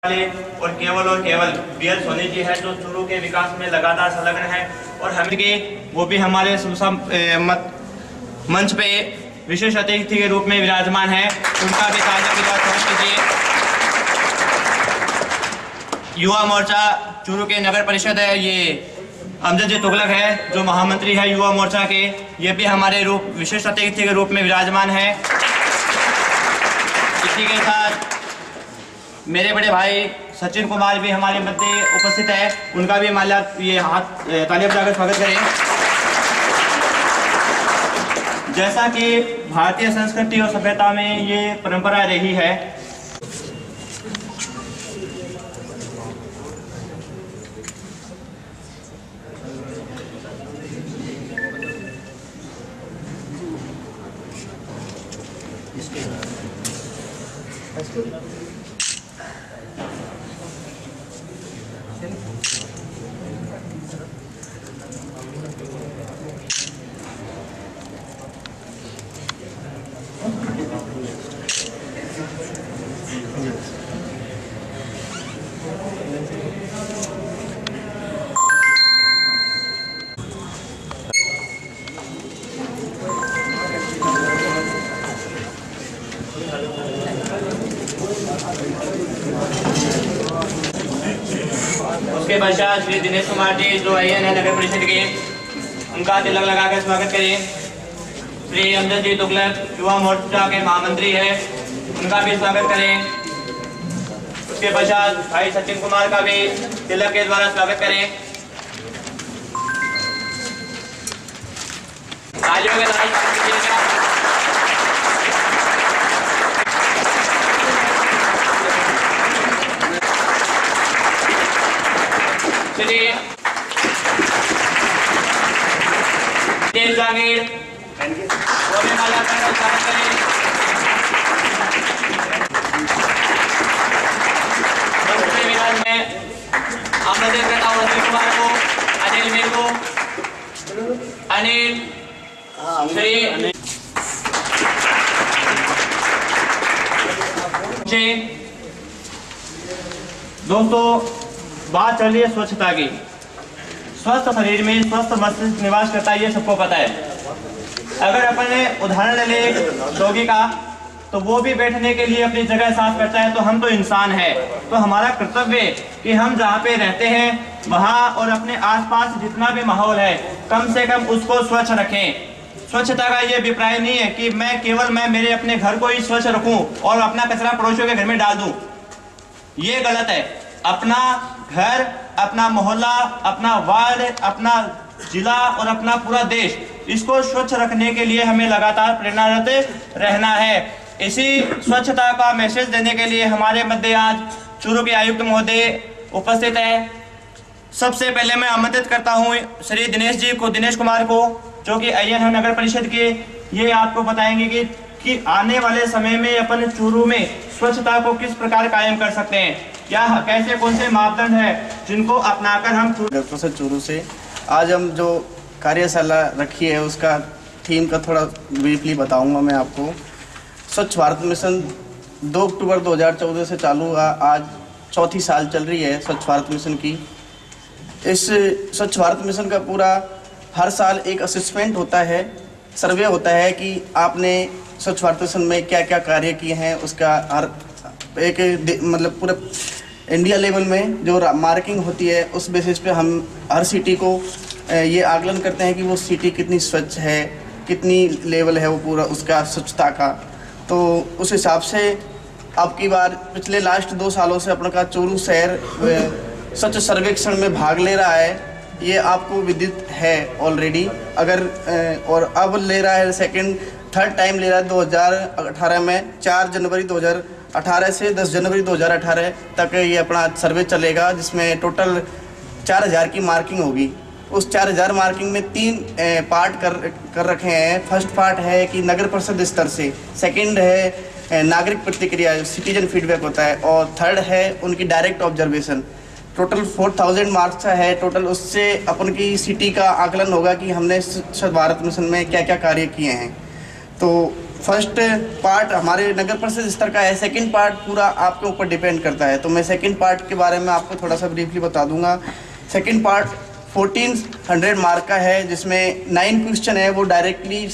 और केवल बीएल सोनी जी है जो चूरू के विकास में लगातार संलग्न है और हम के वो भी हमारे मंच पे विशेष अतिथि के रूप में विराजमान है। उनका भी तालियों के साथ स्वागत कीजिए। युवा मोर्चा चूरू के नगर परिषद है, ये अमजद जी तुगलक है जो महामंत्री है युवा मोर्चा के, ये भी हमारे विशेष अतिथि के रूप में विराजमान है। इसी के साथ मेरे बड़े भाई सचिन कुमार भी हमारे मध्य उपस्थित है, उनका भी तालियां बजाकर स्वागत करें। जैसा कि भारतीय संस्कृति और सभ्यता में ये परंपरा रही है, उसके पश्चात श्री दिनेश कुमार जी जो IN है नगर परिषद के, उनका तिलक लगाकर स्वागत करें। श्री अमजद जी तुगलक युवा मोर्चा के महामंत्री है, उनका भी स्वागत करें। उसके पश्चात भाई सचिन कुमार का भी तिलक के द्वारा स्वागत करें। तालियों के साथ स्वागत कीजिएगा। जागीर वो भी माला का स्वागत करें। में आमंत्रित करता हूँ अनिल कुमार को, अनिल मीर को, अनिल श्री दोस्तों, बात चल रही है स्वच्छता की। स्वस्थ शरीर में स्वस्थ मस्तिष्क निवास करता है, ये सबको पता है। अगर अपन उदाहरण ले लें रोगी का, तो वो भी बैठने के लिए अपनी जगह साफ करता है, तो हम तो इंसान हैं, तो हमारा कर्तव्य है कि हम जहाँ पे रहते हैं वहाँ और अपने आसपास जितना भी माहौल है कम से कम उसको स्वच्छ रखें। स्वच्छता का ये अभिप्राय नहीं है कि मैं मेरे अपने घर को ही स्वच्छ रखूं और अपना कचरा पड़ोसियों के घर में डाल दूं, ये गलत है। अपना घर, अपना मोहल्ला, अपना वार्ड, अपना जिला और अपना पूरा देश, इसको स्वच्छ रखने के लिए हमें लगातार प्रेरणारत रहना है। इसी स्वच्छता का मैसेज देने के लिए हमारे मध्य आज चूरू के आयुक्त महोदय उपस्थित है। सबसे पहले मैं आमंत्रित करता हूं श्री दिनेश कुमार को, जो कि IN है नगर परिषद के। ये आपको बताएंगे कि आने वाले समय में अपन चूरू में स्वच्छता को किस प्रकार कायम कर सकते हैं, क्या कैसे कौन से मापदंड है जिनको अपनाकर हम चूरू से आज हम जो कार्यशाला रखी है उसका थीम का थोड़ा ब्रीफली बताऊंगा मैं आपको। स्वच्छ भारत मिशन 2 अक्टूबर 2014 से चालू हुआ, आज चौथी साल चल रही है स्वच्छ भारत मिशन की। इस स्वच्छ भारत मिशन का पूरा हर साल एक असेसमेंट होता है, सर्वे होता है कि आपने स्वच्छ भारत मिशन में क्या क्या कार्य किए हैं। उसका हर एक मतलब पूरा इंडिया लेवल में जो मार्किंग होती है, उस बेसिस पे हम हर सिटी को ये आकलन करते हैं कि वो सिटी कितनी स्वच्छ है, कितनी लेवल है वो पूरा उसका स्वच्छता का। तो उस हिसाब से अब की बार पिछले लास्ट 2 सालों से अपना का चूरू शहर स्वच्छ सर्वेक्षण में भाग ले रहा है, ये आपको विदित है ऑलरेडी। अगर और अब ले रहा है थर्ड टाइम ले रहा है 2018 में। 4 जनवरी 2018 से 10 जनवरी 2018 तक ये अपना सर्वे चलेगा, जिसमें टोटल 4000 की मार्किंग होगी। उस 4000 मार्किंग में 3 पार्ट कर रखे हैं। फर्स्ट पार्ट है कि नगर परिषद स्तर से, सेकंड है नागरिक प्रतिक्रिया सिटीजन फीडबैक होता है, और थर्ड है उनकी डायरेक्ट ऑब्जर्वेशन। टोटल 4000 मार्क्स है टोटल। उससे अपन की सिटी का आकलन होगा कि हमने स्वच्छ भारत मिशन में क्या क्या कार्य किए हैं। तो फर्स्ट पार्ट हमारे नगर परिषद स्तर का है, सेकंड पार्ट पूरा आपके ऊपर डिपेंड करता है। तो मैं सेकंड पार्ट के बारे में आपको थोड़ा सा ब्रीफली बता दूंगा। सेकंड पार्ट 1400 मार्क का है, जिसमें 9 क्वेश्चन है वो डायरेक्टली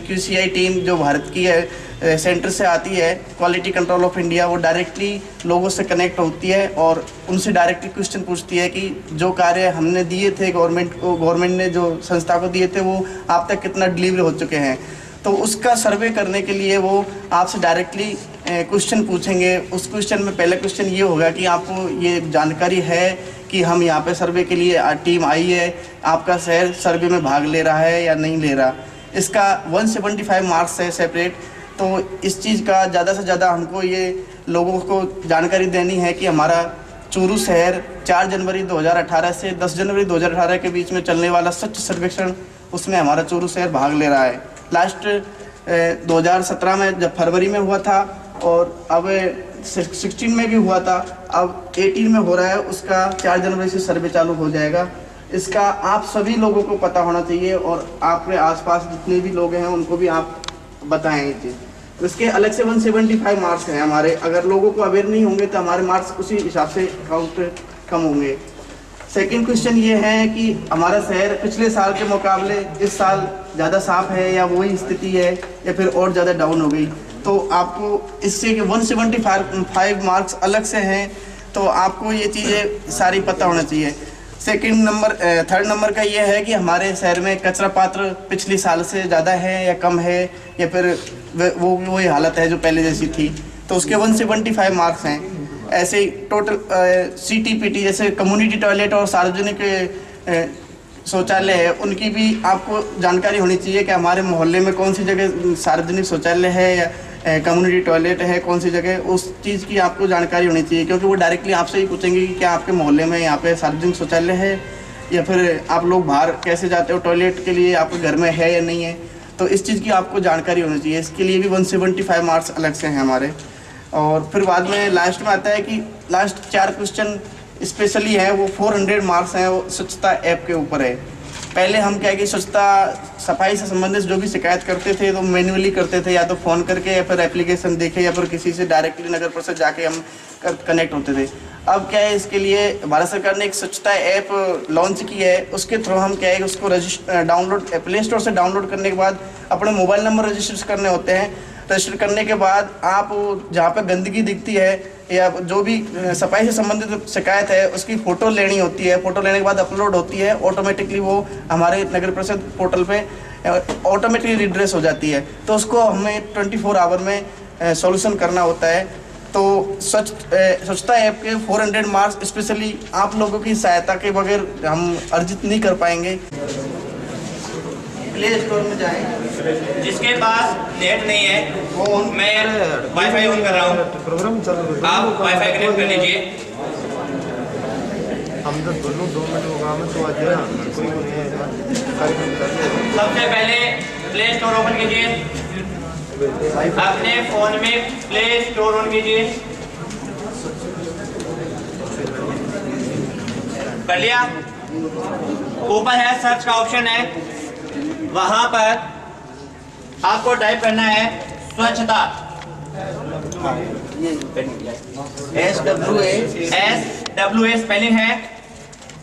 QCI टीम जो भारत की है सेंटर से आती है, क्वालिटी कंट्रोल ऑफ इंडिया, वो डायरेक्टली लोगों से कनेक्ट होती है और उनसे डायरेक्टली क्वेश्चन पूछती है कि जो कार्य हमने दिए थे गवर्नमेंट ने जो संस्था को दिए थे वो आप तक कितना डिलीवर हो चुके हैं। तो उसका सर्वे करने के लिए वो आपसे डायरेक्टली क्वेश्चन पूछेंगे। उस क्वेश्चन में पहला क्वेश्चन ये होगा कि आपको ये जानकारी है कि हम यहाँ पे सर्वे के लिए टीम आई है, आपका शहर सर्वे में भाग ले रहा है या नहीं ले रहा। इसका 175 मार्क्स है सेपरेट। तो इस चीज़ का ज़्यादा से ज़्यादा हमको ये लोगों को जानकारी देनी है कि हमारा चूरू शहर 4 जनवरी 2018 से 10 जनवरी 2018 के बीच में चलने वाला स्वच्छ सर्वेक्षण, उसमें हमारा चूरू शहर भाग ले रहा है। लास्ट 2017 में जब फरवरी में हुआ था और अब 16 में भी हुआ था, अब 18 में हो रहा है। उसका 4 जनवरी से सर्वे चालू हो जाएगा। इसका आप सभी लोगों को पता होना चाहिए और आपके आसपास जितने भी लोग हैं उनको भी आप बताएं ये चीज़। इसके अलग से 175 मार्क्स हैं हमारे। अगर लोगों को अवेयर नहीं होंगे तो हमारे मार्क्स उसी हिसाब से काउंट कम होंगे। सेकंड क्वेश्चन ये है कि हमारा शहर पिछले साल के मुकाबले इस साल ज़्यादा साफ है या वही स्थिति है या फिर और ज़्यादा डाउन हो गई। तो आपको इससे 175 मार्क्स अलग से हैं, तो आपको ये चीज़ें सारी पता होना चाहिए। थर्ड नंबर का ये है कि हमारे शहर में कचरा पात्र पिछले साल से ज़्यादा है या कम है या फिर वो वही हालत है जो पहले जैसी थी, तो उसके 175 मार्क्स हैं। ऐसे ही टोटल CTPT जैसे कम्युनिटी टॉयलेट और सार्वजनिक शौचालय है, उनकी भी आपको जानकारी होनी चाहिए कि हमारे मोहल्ले में कौन सी जगह सार्वजनिक शौचालय है या कम्युनिटी टॉयलेट है, कौन सी जगह, उस चीज़ की आपको जानकारी होनी चाहिए। क्योंकि वो डायरेक्टली आपसे ही पूछेंगे कि क्या आपके मोहल्ले में यहाँ पे सार्वजनिक शौचालय है या फिर आप लोग बाहर कैसे जाते हो टॉयलेट के लिए, आपके घर में है या नहीं है। तो इस चीज़ की आपको जानकारी होनी चाहिए। इसके लिए भी 175 मार्क्स अलग से हैं हमारे। और फिर बाद में लास्ट में आता है कि लास्ट 4 क्वेश्चन स्पेशली है, वो 400 मार्क्स हैं, वो स्वच्छता ऐप के ऊपर है। पहले हम क्या है कि स्वच्छता सफाई से संबंधित जो भी शिकायत करते थे तो मैन्युअली करते थे, या तो फ़ोन करके या फिर एप्लीकेशन देखे या फिर किसी से डायरेक्टली नगर परिषद जाके हम कनेक्ट होते थे। अब क्या है, इसके लिए भारत सरकार ने एक स्वच्छता ऐप लॉन्च की है। उसके थ्रू हम क्या है कि उसको डाउनलोड प्ले स्टोर से डाउनलोड करने के बाद अपने मोबाइल नंबर रजिस्टर करने होते हैं। रजिस्टर करने के बाद आप जहाँ पे गंदगी दिखती है या जो भी सफाई से संबंधित शिकायत है उसकी फ़ोटो लेनी होती है। फ़ोटो लेने के बाद अपलोड होती है, ऑटोमेटिकली वो हमारे नगर परिषद पोर्टल पे ऑटोमेटिकली रिड्रेस हो जाती है। तो उसको हमें 24 आवर में सॉल्यूशन करना होता है। तो स्वच्छता ऐप के 400 मार्क्स स्पेशली आप लोगों की सहायता के बगैर हम अर्जित नहीं कर पाएंगे। प्ले स्टोर में जाएं। जिसके पास नेट नहीं है मैं वाईफाई ऑन कर रहा हूँ, आप वाईफाई कनेक्ट कर लीजिए। हम तो दोनों 2 मिनट होगा में तो आज है कोई नहीं है। सबसे पहले प्ले स्टोर ओपन कीजिए, अपने फोन में प्ले स्टोर ऑन कीजिए। कर लिया? ऊपर है सर्च का ऑप्शन है, वहां पर आपको टाइप करना है स्वच्छता। SWA स्पेलिंग है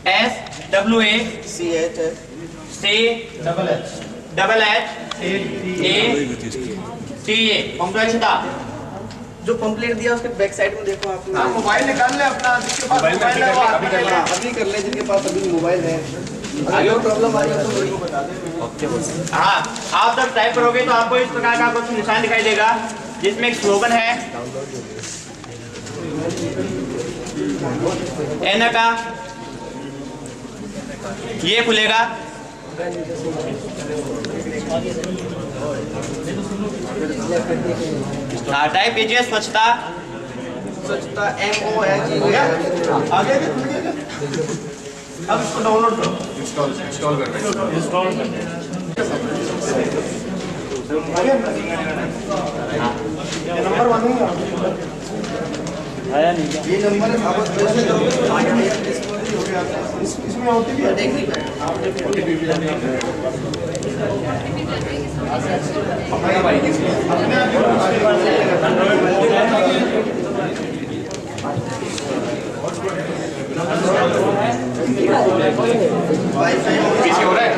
SWA स्वच्छता। जो पंपलेट दिया उसके बैक साइड में देखो आप। मोबाइल निकाल ले अपना, जिसके पास मोबाइल है वो अभी कर ले, जिनके पास अभी मोबाइल है। अगर प्रॉब्लम आ रही है तो मेरे को बता दें। हाँ, आप जब टाइप करोगे तो आपको इस प्रकार का कुछ निशान दिखाई देगा जिसमें एक स्लोगन है एन का, ये खुलेगा। हाँ, टाइप कीजिए स्वच्छता। स्वच्छता MOH आगे। अब इसको डाउनलोड करो, इंस्टॉल कर रहे ये नंबर बनूंगा आया नहीं, ये नंबर आप कैसे करोगे? इसमें होती भी पीछे हो रहा है।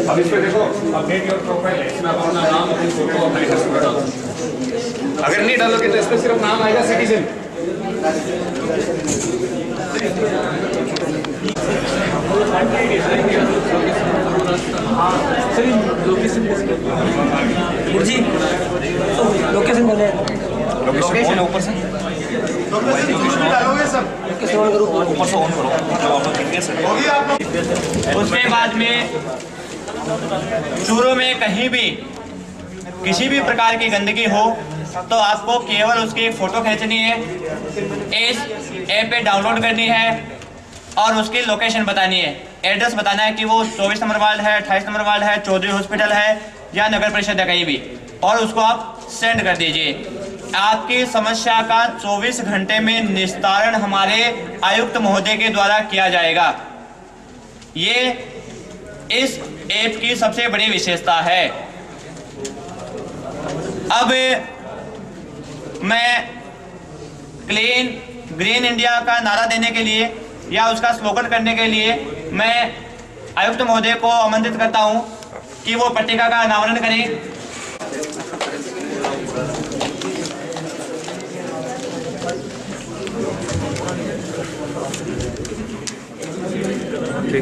अब इस पे देखो अपडेट योर प्रोफाइल है, इसमें आप अपना नाम अपनी फोटो अपना एड्रेस डाल दो। अगर नहीं डालोगे तो इस पे सिर्फ नाम आएगा सिटीजन। लोकेशन बोले लोकेशन ऊपर से डालोगे सब ऊपर से ऑन करो। होगी आप लोग। उसके बाद में चूरू में कहीं भी किसी भी प्रकार की गंदगी हो तो आपको केवल उसकी एक फोटो खींचनी है, इस ऐप पे डाउनलोड करनी है और उसकी लोकेशन बतानी है, एड्रेस बताना है कि वो 24 नंबर वार्ड है, 28 नंबर वार्ड है, चौधरी हॉस्पिटल है या नगर परिषद है, कहीं भी, और उसको आप सेंड कर दीजिए। आपकी समस्या का 24 घंटे में निस्तारण हमारे आयुक्त महोदय के द्वारा किया जाएगा। ये इस ऐप की सबसे बड़ी विशेषता है। अब मैं क्लीन ग्रीन इंडिया का नारा देने के लिए या उसका स्लोगन करने के लिए मैं आयुक्त महोदय को आमंत्रित करता हूं कि वो पट्टिका का अनावरण करें।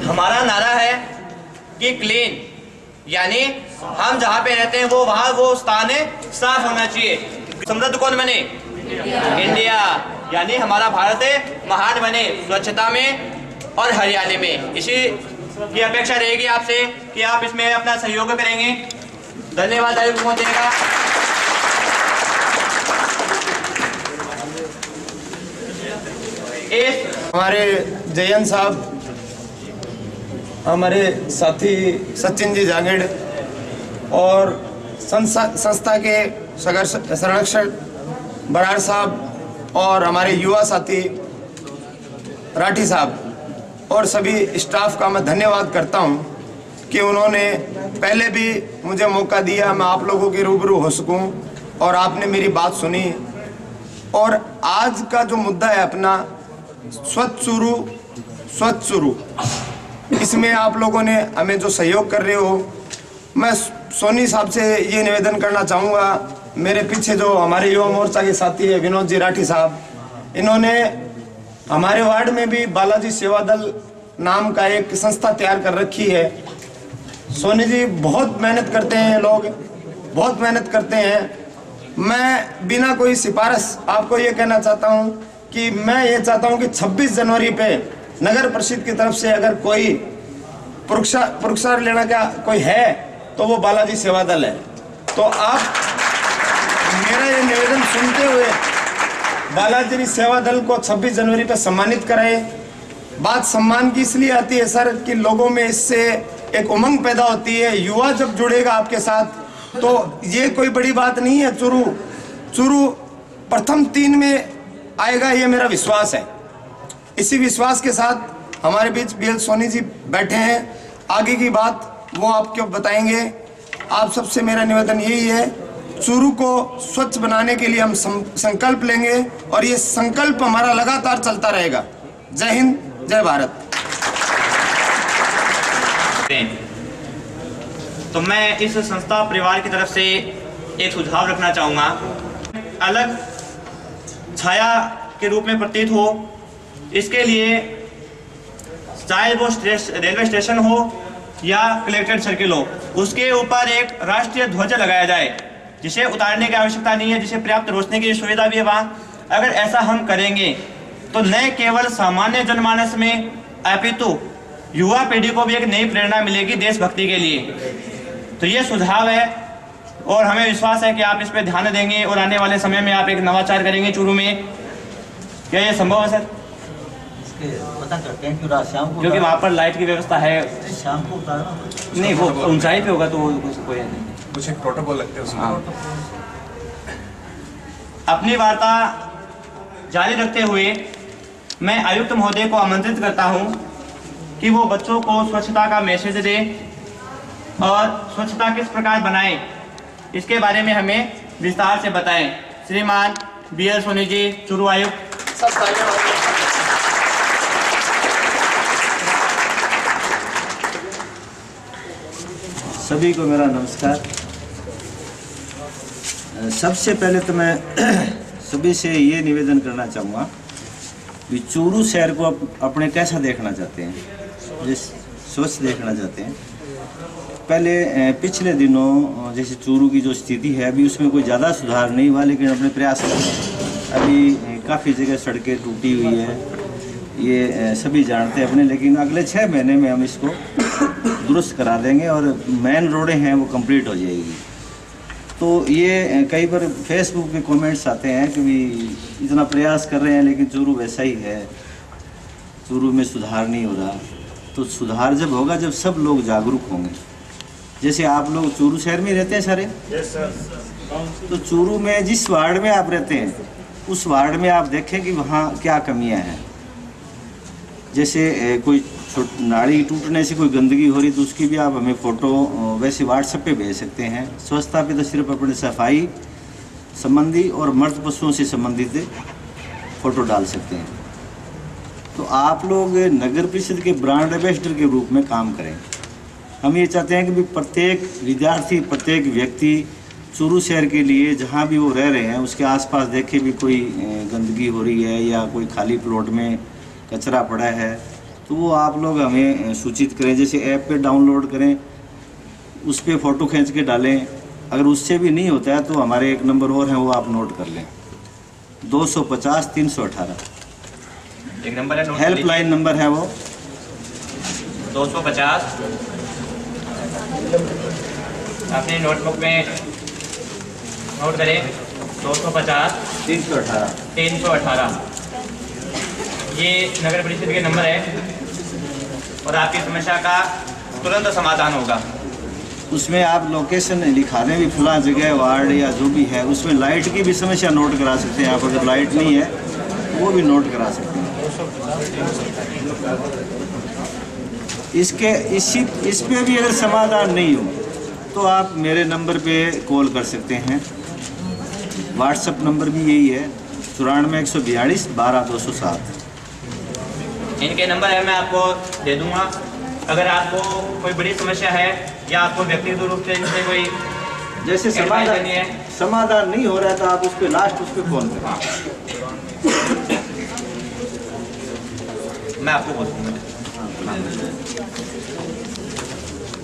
हमारा नारा है कि क्लीन, यानी हम जहां पे रहते हैं वो स्थान साफ होना चाहिए। समृद्ध कौन बने? इंडिया, यानी हमारा भारत महान बने स्वच्छता में और हरियाली में। इसी की अपेक्षा रहेगी आपसे कि आप इसमें अपना सहयोग करेंगे। धन्यवाद आयुक्त महोदय का। हमारे जयंत साहब, हमारे साथी सचिन जी जांगड़ और संस्था के संरक्षक बराड़ साहब और हमारे युवा साथी राठी साहब और सभी स्टाफ का मैं धन्यवाद करता हूं कि उन्होंने पहले भी मुझे मौका दिया मैं आप लोगों के रूबरू हो सकूं और आपने मेरी बात सुनी। और आज का जो मुद्दा है अपना स्वच्छ चूरू, इसमें आप लोगों ने हमें जो सहयोग कर रहे हो, मैं सोनी साहब से ये निवेदन करना चाहूँगा। मेरे पीछे जो हमारे युवा मोर्चा के साथी है विनोद जी राठी साहब, इन्होंने हमारे वार्ड में भी बालाजी सेवा दल नाम का एक संस्था तैयार कर रखी है। सोनी जी बहुत मेहनत करते हैं, लोग बहुत मेहनत करते हैं। मैं बिना कोई सिफारिश आपको ये कहना चाहता हूँ कि मैं ये चाहता हूँ कि 26 जनवरी पे नगर परिषद की तरफ से अगर कोई पुरस्कार लेना का कोई है तो वो बालाजी सेवा दल है। तो आप मेरा ये निवेदन सुनते हुए बालाजी सेवा दल को 26 जनवरी पे सम्मानित कराएं। बात सम्मान की इसलिए आती है सर कि लोगों में इससे एक उमंग पैदा होती है। युवा जब जुड़ेगा आपके साथ तो ये कोई बड़ी बात नहीं है। चूरू प्रथम 3 में आएगा, ये मेरा विश्वास है। इसी विश्वास के साथ हमारे बीच बीएल सोनी जी बैठे हैं, आगे की बात वो आपको बताएंगे। आप सबसे मेरा निवेदन यही है, चूरू को स्वच्छ बनाने के लिए हम संकल्प लेंगे और ये संकल्प हमारा लगातार चलता रहेगा। जय हिंद, जय भारत। तो मैं इस संस्था परिवार की तरफ से एक सुझाव रखना चाहूँगा, अलग छाया के रूप में प्रतीत हो, इसके लिए चाहे वो रेलवे स्टेशन हो या कलेक्ट्रेट सर्किल हो, उसके ऊपर एक राष्ट्रीय ध्वज लगाया जाए, जिसे उतारने की आवश्यकता नहीं है, जिसे पर्याप्त रोशनी की सुविधा भी है वहाँ। अगर ऐसा हम करेंगे तो न केवल सामान्य जनमानस में अपितु युवा पीढ़ी को भी एक नई प्रेरणा मिलेगी देशभक्ति के लिए। तो ये सुझाव है और हमें विश्वास है कि आप इस पर ध्यान देंगे और आने वाले समय में आप एक नवाचार करेंगे चूरू में। क्या ये संभव है सर? पता करते हैं क्यों शाम को, क्योंकि वहाँ पर लाइट की व्यवस्था है। शाम को नहीं, वो ऊंचाई पे होगा तो कोई नहीं। कुछ एक प्रोटोकॉल लगते हैं उसमें। अपनी वार्ता जारी रखते हुए मैं आयुक्त महोदय को आमंत्रित करता हूं कि वो बच्चों को स्वच्छता का मैसेज दे और स्वच्छता किस प्रकार बनाएं इसके बारे में हमें विस्तार से बताएं। श्रीमान BL सोनी जी, चूरू आयुक्त। सभी को मेरा नमस्कार। सबसे पहले तो मैं सभी से ये निवेदन करना चाहूँगा कि चूरू शहर को अपने कैसा देखना चाहते हैं, जिस स्वच्छ देखना चाहते हैं। पहले पिछले दिनों जैसे चूरू की जो स्थिति है अभी उसमें कोई ज़्यादा सुधार नहीं हुआ, लेकिन अपने प्रयास कर रहे हैं। अभी काफ़ी जगह सड़कें टूटी हुई है, ये सभी जानते हैं अपने, लेकिन अगले 6 महीने में हम इसको दुरुस्त करा देंगे और मेन रोडें हैं वो कंप्लीट हो जाएगी। तो ये कई बार फेसबुक पे कमेंट्स आते हैं कि भी इतना प्रयास कर रहे हैं लेकिन चूरू वैसा ही है, चूरू में सुधार नहीं हो रहा। तो सुधार जब होगा जब सब लोग जागरूक होंगे। जैसे आप लोग चूरू शहर में रहते हैं सारे? Yes sir. तो चूरू में जिस वार्ड में आप रहते हैं उस वार्ड में आप देखें कि वहाँ क्या कमियाँ हैं। जैसे कोई नाली टूटने से कोई गंदगी हो रही तो उसकी भी आप हमें फ़ोटो वैसे व्हाट्सएप पे भेज सकते हैं। स्वच्छता पे तो सिर्फ अपने सफाई संबंधी और मर्द पशुओं से संबंधित फ़ोटो डाल सकते हैं। तो आप लोग नगर परिषद के ब्रांड एम्बेसडर के रूप में काम करें। हम ये चाहते हैं कि भी प्रत्येक विद्यार्थी, प्रत्येक व्यक्ति चूरू शहर के लिए जहाँ भी वो रह रहे हैं उसके आसपास देखे भी कोई गंदगी हो रही है या कोई खाली प्लॉट में कचरा पड़ा है तो वो आप लोग हमें सूचित करें। जैसे ऐप पे डाउनलोड करें, उस पर फ़ोटो खींच के डालें। अगर उससे भी नहीं होता है तो हमारे एक नंबर और हैं वो आप नोट कर लें, 250 318 एक नंबर है, हेल्पलाइन नंबर है वो 250। अपनी नोटबुक में नोट करें 250 318। ये नगर परिषद के नंबर है और आपकी समस्या का तुरंत समाधान होगा। उसमें आप लोकेशन लिखा दें भी फला जगह वार्ड या जो भी है। उसमें लाइट की भी समस्या नोट करा सकते हैं आप, अगर लाइट नहीं है वो भी नोट करा सकते हैं। इस पे भी अगर समाधान नहीं हो तो आप मेरे नंबर पे कॉल कर सकते हैं। व्हाट्सएप नंबर भी यही है 94 142 12 207। इनके नंबर है, मैं आपको दे दूंगा। अगर आपको कोई बड़ी समस्या है या आपको व्यक्तिगत रूप से इनसे कोई जैसे समाधान नहीं हो रहा है तो आप उस पर लास्ट उस पर फोन करें। मैं आपको बोल दूंगा।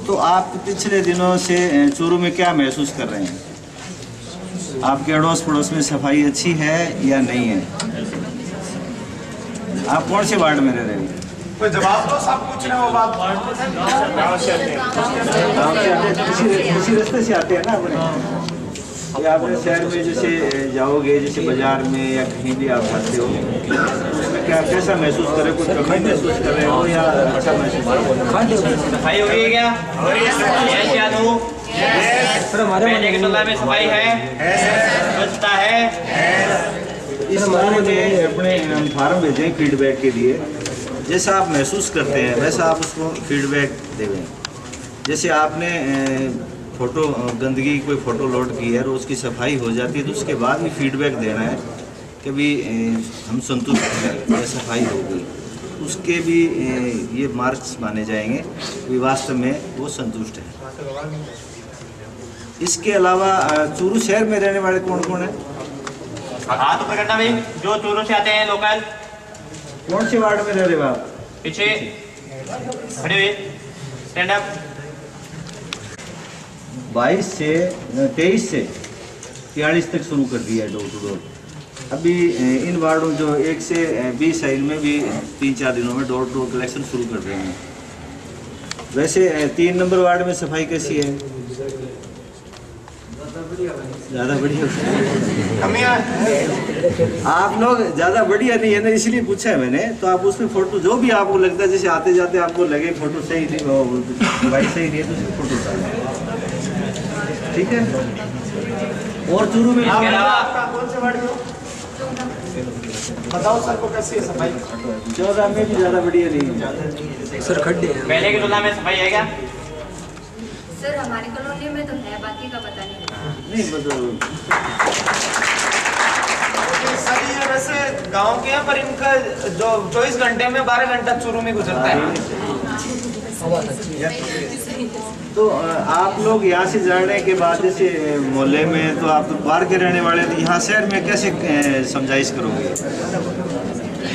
तो आप पिछले दिनों से चूरू में क्या महसूस कर रहे हैं? आपके अड़ोस पड़ोस में सफाई अच्छी है या नहीं है? आप कौन से वार्ड में रह रहे हैं? कोई जवाब दो, सब पूछ रहे हो बात। किसी रास्ते से आते हैं ना अपने, या अपने शहर में जैसे जाओगे, जैसे बाजार में या कहीं भी आप जाते हो, उसमें क्या कैसा महसूस कर रहे हो? कुछ कमी महसूस कर रहे हो या अच्छा महसूस कर रहे हो? सफाई हो रही है क्या? यस या नो? पहले की तुलना में सफाई है, स्वच्छता है। इस बारे में अपने फार्म भेजें फीडबैक के लिए। जैसा आप महसूस करते हैं वैसा आप उसको फीडबैक देवें। जैसे आपने फ़ोटो गंदगी की कोई फ़ोटो लोड की है और उसकी सफाई हो जाती है तो उसके बाद भी फीडबैक देना है कि भी हम संतुष्ट हैं या सफाई हो गई। उसके भी ये मार्क्स माने जाएंगे कि वास्तव में वो संतुष्ट है। इसके अलावा चूरू शहर में रहने वाले कौन कौन है? हाथ ऊपर करना भाई, जो चूरू से आते हैं लोकल। कौन से वार्ड में रह रहे हो आप? पीछे खड़े हुए, स्टैंड अप। 22 से 23 से 43 तक शुरू कर दिया है डोर टू डोर। अभी इन वार्डों जो 1 से 20 साइड में भी 3-4 दिनों में डोर टू डोर कलेक्शन शुरू कर रहे हैं। वैसे 3 नंबर वार्ड में सफाई कैसी है? ज़्यादा बढ़िया। आप लोग ज़्यादा बढ़िया नहीं है ना, इसलिए पूछा है मैंने। तो आप उसमें फोटो जो भी आपको लगता है, जैसे आते जाते आपको लगे फोटो सही थी, मोबाइल सही नहीं है तो उसमें फोटो डालें, ठीक है। और चूरू में आपका कौन से वार्ड में? बताओ सर को कैसी है सफाई? 14 में भी ज़्यादा बढ़िया नहीं है सर, खड्डे पहले की तुलना में सफाई है क्या? सर हमारी कॉलोनी में तो है, बाकी का पता नहीं। मतलब सर ये वैसे गांव के हैं, पर इनका जो 24 घंटे में 12 घंटा चूरू में गुजरता है। तो आप लोग यहाँ से जाने के बाद जैसे मोहल्ले में, तो आप तो बाहर के रहने वाले, तो यहाँ शहर में कैसे समझाइश करोगे?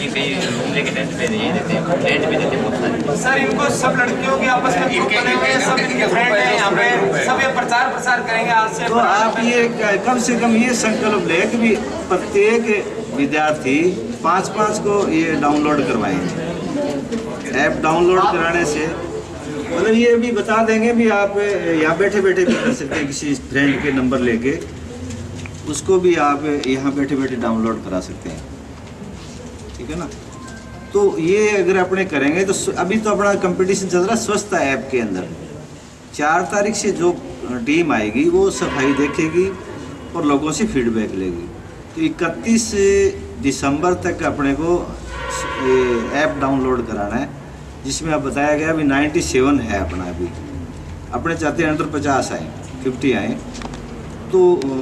कई रूम लेके रेंट पे ये देते हैं, रेंट भी देते हैं बहुत सारे। सर इनको सब लड़कियों के आपस में ग्रुप बने हुए हैं, सब इनके फ्रेंड हैं यहाँ पे, सब ये प्रचार करेंगे आज से। तो आप ये कम से कम ये संकल्प लें कि भी प्रत्येक विद्यार्थी 5-5 को ये डाउनलोड करवाएंगे। ऐप डाउनलोड कराने से मतलब ये भी बता देंगे भी आप यहाँ बैठे बैठे भी कर सकते हैं, किसी फ्रेंड के नंबर लेके उसको भी आप यहाँ बैठे बैठे डाउनलोड करा सकते हैं, ठीक है ना। तो ये अगर अपने करेंगे तो अभी तो अपना कंपटीशन चल रहा है स्वच्छता ऐप के अंदर। 4 तारीख से जो टीम आएगी वो सफाई देखेगी और लोगों से फीडबैक लेगी। तो 31 दिसंबर तक अपने को ऐप डाउनलोड कराना है, जिसमें अब बताया गया अभी 97 है अपना। अभी अपने चाहते हैं अंडर 50 आए, 50 आए तो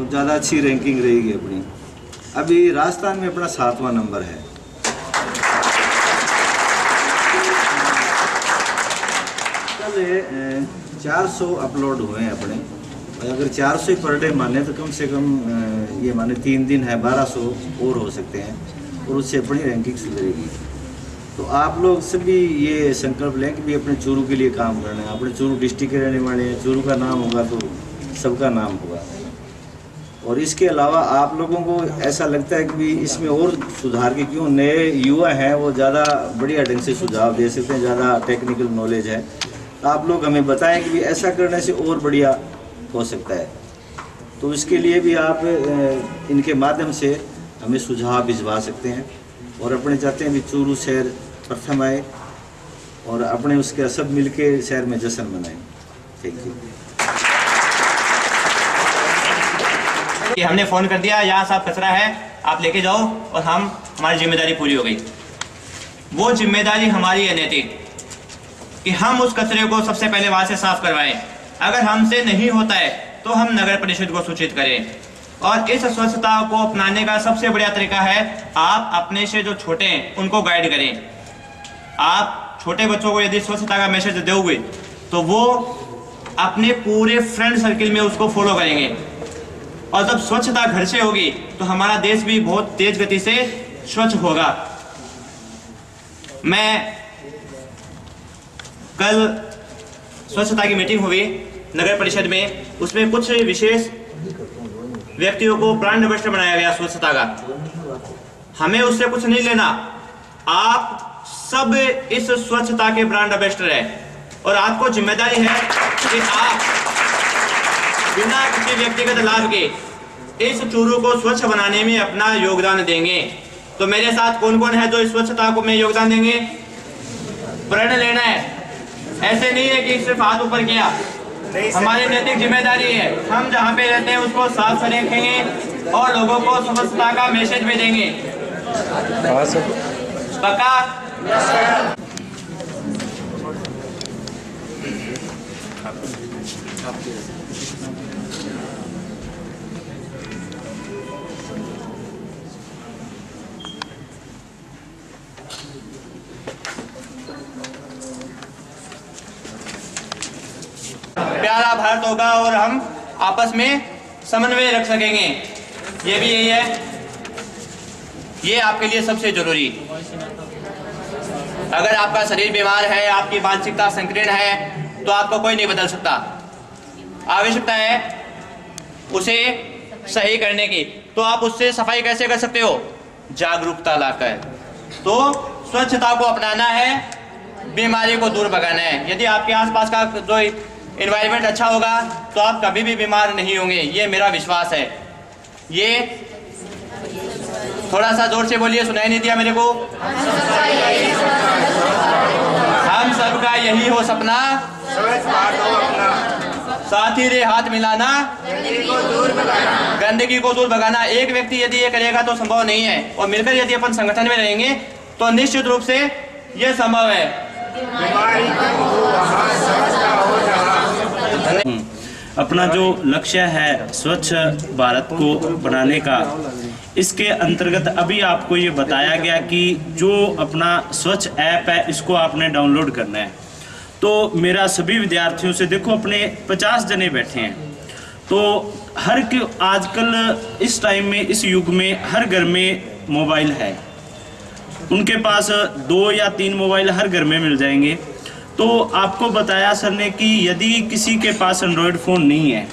ज़्यादा अच्छी रैंकिंग रहेगी अपनी। अभी राजस्थान में अपना 7वां नंबर है। कल 400 अपलोड हुए हैं अपने, और अगर 400 पर डे माने तो कम से कम ये माने 3 दिन है 1200 और हो सकते हैं, और उससे अपनी रैंकिंग सुधरेगी। तो आप लोग सभी ये संकल्प लें कि भी अपने चूरू के लिए काम करना है। अपने चूरू डिस्ट्रिक्ट के रहने वाले हैं, चूरू का नाम होगा तो सबका नाम होगा। और इसके अलावा आप लोगों को ऐसा लगता है कि भी इसमें और सुधार की, क्यों नए युवा हैं वो ज़्यादा बढ़िया ढंग से सुझाव दे सकते हैं, ज़्यादा टेक्निकल नॉलेज है, तो आप लोग हमें बताएं कि भी ऐसा करने से और बढ़िया हो सकता है। तो इसके लिए भी आप इनके माध्यम से हमें सुझाव भिजवा सकते हैं, और अपने चाहते हैं भी चूरू शहर प्रथम आए और अपने उसके सब मिलके शहर में जश्न मनाएं। Thank you. कि हमने फ़ोन कर दिया, यहाँ साफ कचरा है, आप लेके जाओ, और हमारी जिम्मेदारी पूरी हो गई। वो जिम्मेदारी हमारी है नैतिक कि हम उस कचरे को सबसे पहले वहाँ से साफ करवाएं। अगर हमसे नहीं होता है तो हम नगर परिषद को सूचित करें। और इस स्वच्छता को अपनाने का सबसे बढ़िया तरीका है आप अपने से जो छोटे हैं उनको गाइड करें। आप छोटे बच्चों को यदि स्वच्छता का मैसेज दोगे तो वो अपने पूरे फ्रेंड सर्किल में उसको फॉलो करेंगे, और जब स्वच्छता घर से होगी तो हमारा देश भी बहुत तेज गति से स्वच्छ होगा। मैं कल स्वच्छता की मीटिंग हुई नगर परिषद में, उसमें कुछ विशेष व्यक्तियों को ब्रांड एम्बेसडर बनाया गया स्वच्छता का। हमें उससे कुछ नहीं लेना, आप सब इस स्वच्छता के ब्रांड एम्बेसडर हैं, और आपको जिम्मेदारी है कि आप बिना किसी व्यक्तिगत लाभ के इस चूरू को स्वच्छ बनाने में अपना योगदान देंगे। तो मेरे साथ कौन कौन है जो इस स्वच्छता को में योगदान देंगे? प्रण लेना है, ऐसे नहीं है कि सिर्फ हाथ ऊपर किया। हमारी नैतिक जिम्मेदारी है, हम जहाँ पे रहते हैं उसको साफ से रखेंगे और लोगों को स्वच्छता का मैसेज भी देंगे। पक्का? प्यारा भारत होगा और हम आपस में समन्वय रख सकेंगे। ये भी यही है, ये आपके लिए सबसे जरूरी। अगर आपका शरीर बीमार है, आपकी मानसिकता संकीर्ण है, तो आपको कोई नहीं बदल सकता। आवश्यकता है उसे सही करने की। तो आप उससे सफाई कैसे कर सकते हो? जागरूकता लाकर। तो स्वच्छता को अपनाना है बीमारी को दूर भगाना है। यदि आपके आसपास का जो इन्वायरमेंट अच्छा होगा तो आप कभी भी बीमार नहीं होंगे, ये मेरा विश्वास है। ये थोड़ा सा जोर से बोलिए, सुनाई नहीं दिया मेरे को। हम सबका यही हो सपना, साथ ही रे हाथ मिलाना, गंदगी को दूर भगाना। एक व्यक्ति यदि ये करेगा तो संभव नहीं है, और मिलकर यदि अपन संगठन में रहेंगे तो निश्चित रूप से ये संभव है। अपना जो लक्ष्य है स्वच्छ भारत को बनाने का, इसके अंतर्गत अभी आपको ये बताया गया कि जो अपना स्वच्छ ऐप है इसको आपने डाउनलोड करना है। तो मेरा सभी विद्यार्थियों से, देखो अपने 50 जने बैठे हैं, तो आजकल इस टाइम में, इस युग में हर घर में मोबाइल है। उनके पास 2 या 3 मोबाइल हर घर में मिल जाएंगे। तो आपको बताया सर ने कि यदि किसी के पास एंड्रॉयड फ़ोन नहीं है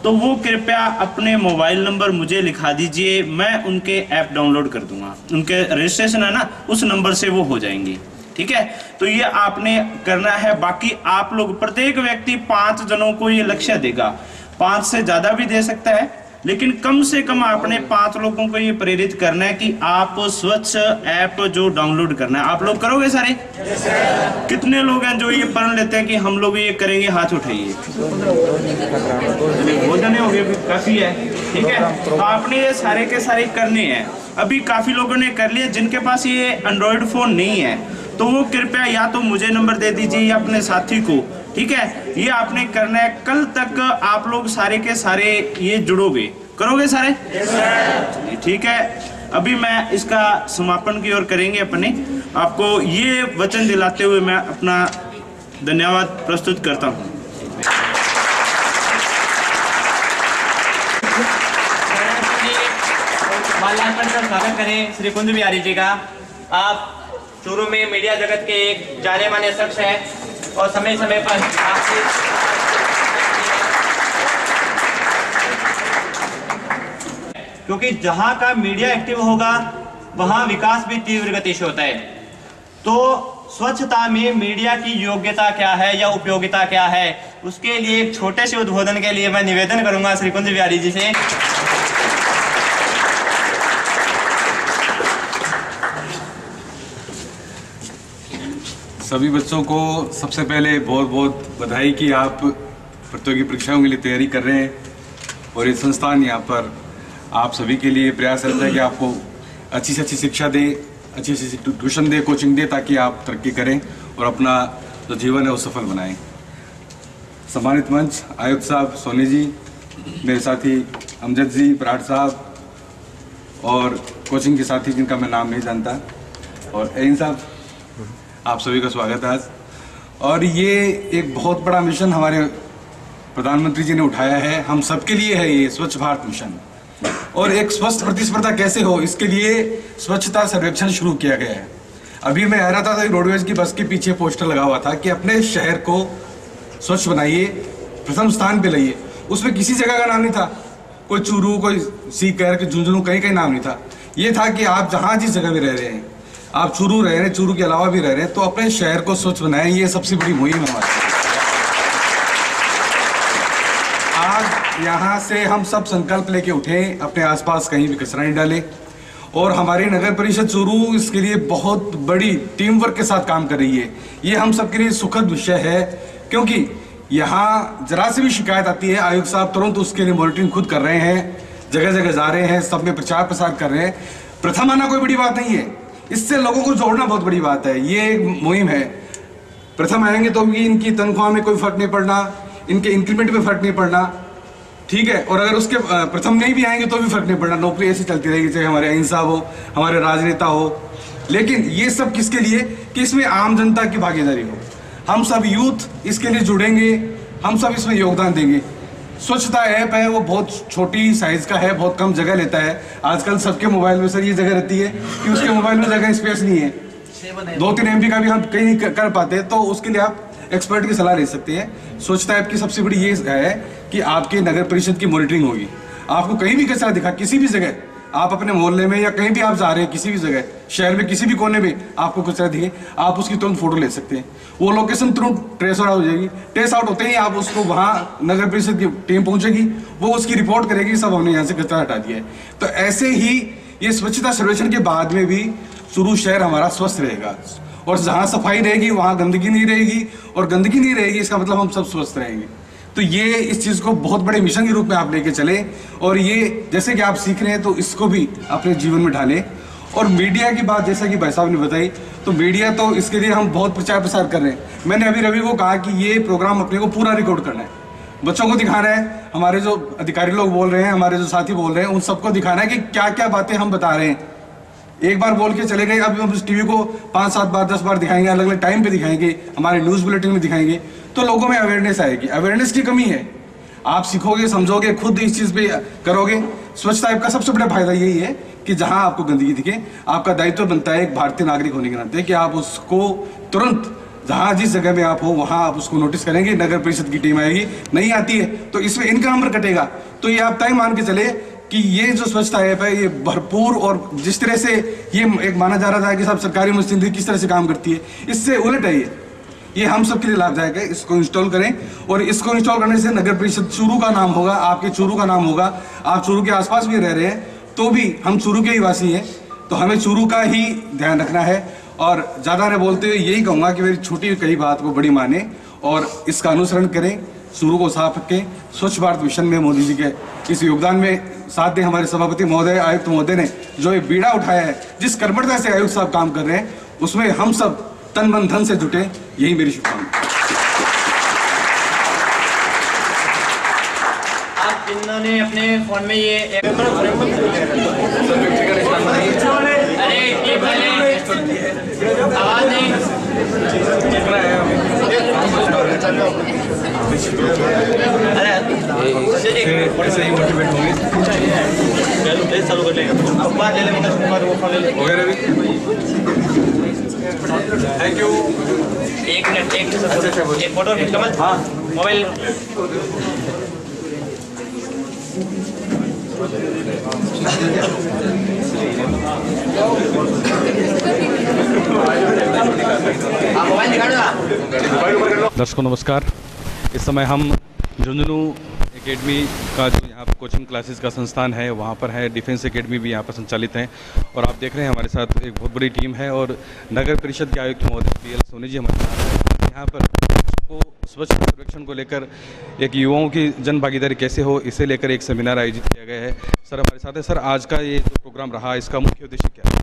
तो वो कृपया अपने मोबाइल नंबर मुझे लिखा दीजिए, मैं उनके ऐप डाउनलोड कर दूंगा। उनके रजिस्ट्रेशन है ना, उस नंबर से वो हो जाएंगी। ठीक है, तो ये आपने करना है। बाकी आप लोग, प्रत्येक व्यक्ति 5 जनों को ये लक्ष्य देगा, 5 से ज़्यादा भी दे सकता है, लेकिन कम से कम आपने 5 लोगों को ये प्रेरित करना है कि आप स्वच्छ ऐप जो डाउनलोड करना है। आप लोग करोगे सारे? कितने लोग हैं जो ये प्रण लेते हैं कि हम लोग ये करेंगे? हाथ उठाइए। बहुत जने हो गए, काफी है। ठीक है, तो आपने ये सारे के सारे करने हैं। अभी काफी लोगों ने कर लिए। जिनके पास ये एंड्रॉयड फोन नहीं है तो वो कृपया या तो मुझे नंबर दे दीजिए या अपने साथी को। ठीक है, ये आपने करना है। कल तक आप लोग सारे के सारे ये जुड़ोगे, करोगे सारे? ठीक है, अभी मैं इसका समापन की ओर करेंगे अपने। आपको ये वचन दिलाते हुए मैं अपना धन्यवाद प्रस्तुत करता हूँ। माल्यार्पण कर स्वागत करें श्री कुंज बिहारी जी का। आप चूरू में मीडिया जगत के एक जाने माने शख्स हैं और समय समय पर आपसे क्योंकि जहां का मीडिया एक्टिव होगा वहां विकास भी तीव्र गति से होता है। तो स्वच्छता में मीडिया की योग्यता क्या है या उपयोगिता क्या है, उसके लिए एक छोटे से उद्बोधन के लिए मैं निवेदन करूंगा श्री कुंज बिहारी जी से। सभी बच्चों को सबसे पहले बहुत बहुत बधाई कि आप प्रतियोगी परीक्षाओं के लिए तैयारी कर रहे हैं, और ये संस्थान यहाँ पर आप सभी के लिए प्रयास करता है कि आपको अच्छी से अच्छी शिक्षा दे, अच्छी से ट्यूशन दे, कोचिंग दे, ताकि आप तरक्की करें और अपना जो जीवन है वो सफल बनाएं। सम्मानित मंच, आयुक्त साहब सोनी जी, मेरे साथी अमजद जी, बराड़ साहब, और कोचिंग के साथी जिनका मैं नाम नहीं जानता, और एन साहब, आप सभी का स्वागत है आज। और ये एक बहुत बड़ा मिशन हमारे प्रधानमंत्री जी ने उठाया है, हम सबके लिए है ये स्वच्छ भारत मिशन। और एक स्वस्थ प्रतिस्पर्धा कैसे हो, इसके लिए स्वच्छता सर्वेक्षण शुरू किया गया है। अभी मैं आ रहा था तो रोडवेज की बस के पीछे पोस्टर लगा हुआ था कि अपने शहर को स्वच्छ बनाइए, प्रथम स्थान पे लाइए। उसमें किसी जगह का नाम नहीं था, कोई चूरू, कोई सीकर, कोई झुंझुनू, कहीं कहीं नाम नहीं था। ये था कि आप जहाँ जिस जगह में रह रहे हैं, आप चूरू रह रहे हैं, चूरू के अलावा भी रह रहे हैं, तो अपने शहर को स्वच्छ बनाएं। ये सबसे बड़ी मुहिम है हमारी। आज यहाँ से हम सब संकल्प लेके उठे, अपने आसपास कहीं भी कचरा नहीं डालें। और हमारी नगर परिषद चूरू इसके लिए बहुत बड़ी टीम वर्क के साथ काम कर रही है। ये हम सबके लिए सुखद विषय है, क्योंकि यहाँ जरा से भी शिकायत आती है, आयुक्त साहब तुरंत उसके लिए मॉनिटरिंग खुद कर रहे हैं, जगह जगह जा रहे हैं, सब में प्रचार प्रसार कर रहे हैं। प्रथम आना कोई बड़ी बात नहीं है, इससे लोगों को जोड़ना बहुत बड़ी बात है। ये एक मुहिम है। प्रथम आएंगे तो भी इनकी तनख्वाह में कोई फर्क नहीं पड़ना, इनके इंक्रीमेंट में फर्क नहीं पड़ना, ठीक है। और अगर उसके प्रथम नहीं भी आएंगे तो भी फर्क नहीं पड़ना, नौकरी ऐसी चलती रहेगी, चाहे हमारे अहिंसा साहब हो, हमारे राजनेता हो। लेकिन ये सब किसके लिए? कि इसमें आम जनता की भागीदारी हो। हम सब यूथ इसके लिए जुड़ेंगे, हम सब इसमें योगदान देंगे। स्वच्छता ऐप है, वो बहुत छोटी साइज का है, बहुत कम जगह लेता है। आजकल सबके मोबाइल में सर ये जगह रहती है कि उसके मोबाइल में जगह स्पेस नहीं है, 2-3 MB का भी हम कहीं नहीं कर पाते, तो उसके लिए आप एक्सपर्ट की सलाह ले सकते हैं। स्वच्छता ऐप की सबसे बड़ी ये है कि आपके नगर परिषद की मॉनिटरिंग होगी। आपको कहीं भी कचरा दिखा, किसी भी जगह, आप अपने मोहल्ले में या कहीं भी आप जा रहे हैं, किसी भी जगह शहर में किसी भी कोने में आपको कचरा दिखे, आप उसकी तुरंत फोटो ले सकते हैं। वो लोकेशन तुरंत ट्रेस आउट हो जाएगी। ट्रेस आउट होते ही आप उसको वहाँ नगर परिषद की टीम पहुंचेगी, वो उसकी रिपोर्ट करेगी, सब हमने यहाँ से कचरा हटा दिया है। तो ऐसे ही ये स्वच्छता सर्वेक्षण के बाद में भी चूरू शहर हमारा स्वस्थ रहेगा, और जहाँ सफाई रहेगी वहाँ गंदगी नहीं रहेगी, और गंदगी नहीं रहेगी इसका मतलब हम सब स्वस्थ रहेंगे। तो ये इस चीज़ को बहुत बड़े मिशन के रूप में आप लेके चले, और ये जैसे कि आप सीख रहे हैं तो इसको भी अपने जीवन में ढालें। और मीडिया की बात जैसा कि भाई साहब ने बताई, तो मीडिया तो इसके लिए हम बहुत प्रचार प्रसार कर रहे हैं। मैंने अभी रवि को कहा कि ये प्रोग्राम अपने को पूरा रिकॉर्ड करना है, बच्चों को दिखाना है, हमारे जो अधिकारी लोग बोल रहे हैं, हमारे जो साथी बोल रहे हैं, उन सबको दिखाना है कि क्या क्या बातें हम बता रहे हैं। एक बार बोल के चले गए, अब हम टीवी को 5-7 बार 10 बार दिखाएंगे, अलग अलग टाइम पे दिखाएंगे, हमारे न्यूज़ बुलेटिन में दिखाएंगे, तो लोगों में अवेयरनेस आएगी। अवेयरनेस की कमी है, आप सीखोगे, समझोगे, खुद इस चीज़ पे करोगे। स्वच्छता ऐप का सबसे बड़ा फायदा यही है कि जहां आपको गंदगी दिखे, आपका दायित्व बनता है एक भारतीय नागरिक होने के नाते कि आप उसको तुरंत जहां जिस जगह में आप हो वहां आप उसको नोटिस करेंगे। नगर परिषद की टीम आएगी, नहीं आती है तो इसमें इनका नंबर कटेगा। तो ये आप तय मान के चले कि ये जो स्वच्छता ऐप है ये भरपूर, और जिस तरह से ये एक माना जा रहा था कि सब सरकारी मशीनरी किस तरह से काम करती है, इससे उलट है ये हम सब के लिए लाभदायक है। इसको इंस्टॉल करें, और इसको इंस्टॉल करने से नगर परिषद चूरू का नाम होगा, आपके चूरू का नाम होगा। आप चूरू के आसपास भी रह रहे हैं तो भी हम चूरू के ही वासी हैं, तो हमें चूरू का ही ध्यान रखना है। और ज़्यादा न बोलते हुए यही कहूँगा कि मेरी छोटी कही बात को बड़ी माने और इसका अनुसरण करें, चूरू को साफ रखें। स्वच्छ भारत मिशन में मोदी जी के इस योगदान में साथ दें हमारे सभापति महोदय, आयुक्त महोदय ने जो ये बीड़ा उठाया है, जिस कर्मठता से आयुक्त साहब काम कर रहे हैं, उसमें हम सब तन मन धन से जुटे, यही मेरी शुभकामना। आप जिन्होंने अपने फोन में ये आवाज नहीं ऐसे ही मोटिवेट होंगे। चालू कर लेंगे, अखबार ले लेंगे, वो ले लेंगे। Thank you. एक मिनट, एक फोटो कमल, हाँ मोबाइल। मोबाइल दिखा दो। दर्शकों नमस्कार। इस समय हम झुंझुनू एकेडमी का जो यहाँ पर कोचिंग क्लासेस का संस्थान है वहाँ पर है। डिफेंस एकेडमी भी यहाँ पर संचालित है, और आप देख रहे हैं हमारे साथ एक बहुत बड़ी टीम है, और नगर परिषद के आयुक्त महोदय PL सोनी जी हमारे साथ हैं। यहाँ पर को स्वच्छ सर्वेक्षण को लेकर एक युवाओं की जन भागीदारी कैसे हो, इसे लेकर एक सेमिनार आयोजित किया गया है। सर हमारे साथ है। सर, आज का ये जो प्रोग्राम रहा, इसका मुख्य उद्देश्य क्या है?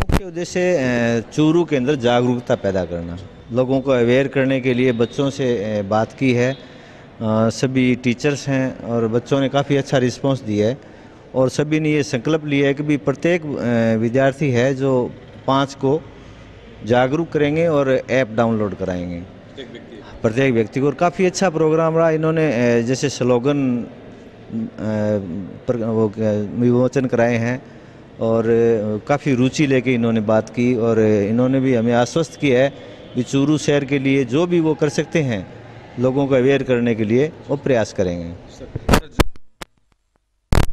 मुख्य उद्देश्य चूरू के अंदर जागरूकता पैदा करना, लोगों को अवेयर करने के लिए बच्चों से बात की है। सभी टीचर्स हैं और बच्चों ने काफ़ी अच्छा रिस्पांस दिया है, और सभी ने ये संकल्प लिया है कि भी प्रत्येक विद्यार्थी है जो 5 को जागरूक करेंगे और ऐप डाउनलोड कराएंगे प्रत्येक व्यक्ति को। और काफ़ी अच्छा प्रोग्राम रहा। इन्होंने जैसे स्लोगन विमोचन कराए हैं, और काफ़ी रुचि लेके इन्होंने बात की, और इन्होंने भी हमें आश्वस्त किया है कि चूरू शहर के लिए जो भी वो कर सकते हैं लोगों को अवेयर करने के लिए वो प्रयास करेंगे।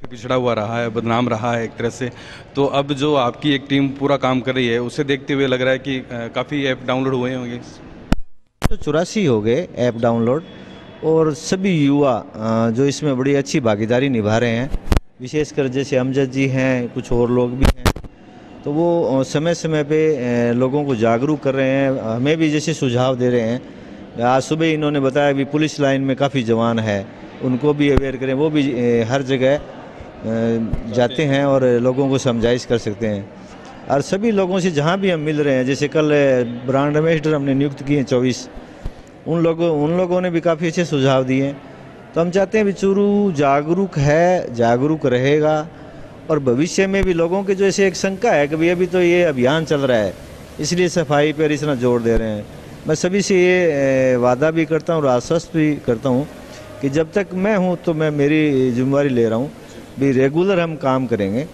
पिछड़ा हुआ रहा है, बदनाम रहा है एक तरह से, तो अब जो आपकी एक टीम पूरा काम कर रही है उसे देखते हुए लग रहा है कि काफ़ी ऐप डाउनलोड हुए होंगे। तो 84 हो गए ऐप डाउनलोड, और सभी युवा जो इसमें बड़ी अच्छी भागीदारी निभा रहे हैं, विशेषकर जैसे अमजद जी हैं, कुछ और लोग भी हैं, तो वो समय समय पे लोगों को जागरूक कर रहे हैं। हमें भी जैसे सुझाव दे रहे हैं। आज सुबह इन्होंने बताया भी पुलिस लाइन में काफ़ी जवान है, उनको भी अवेयर करें, वो भी हर जगह जाते हैं और लोगों को समझाइश कर सकते हैं। और सभी लोगों से जहाँ भी हम मिल रहे हैं, जैसे कल ब्रांड एम्बेसडर हमने नियुक्त किए हैं 24, उन लोगों ने भी काफ़ी अच्छे सुझाव दिए हैं। तो हम चाहते हैं भी चूरू जागरूक है, जागरूक रहेगा, और भविष्य में भी लोगों के जो ऐसे एक शंका है कि भाई अभी तो ये अभियान चल रहा है इसलिए सफाई पर इतना जोर दे रहे हैं। मैं सभी से ये वादा भी करता हूँ और आश्वस्त भी करता हूँ कि जब तक मैं हूँ तो मैं मेरी जिम्मेवारी ले रहा हूँ भी रेगुलर हम काम करेंगे,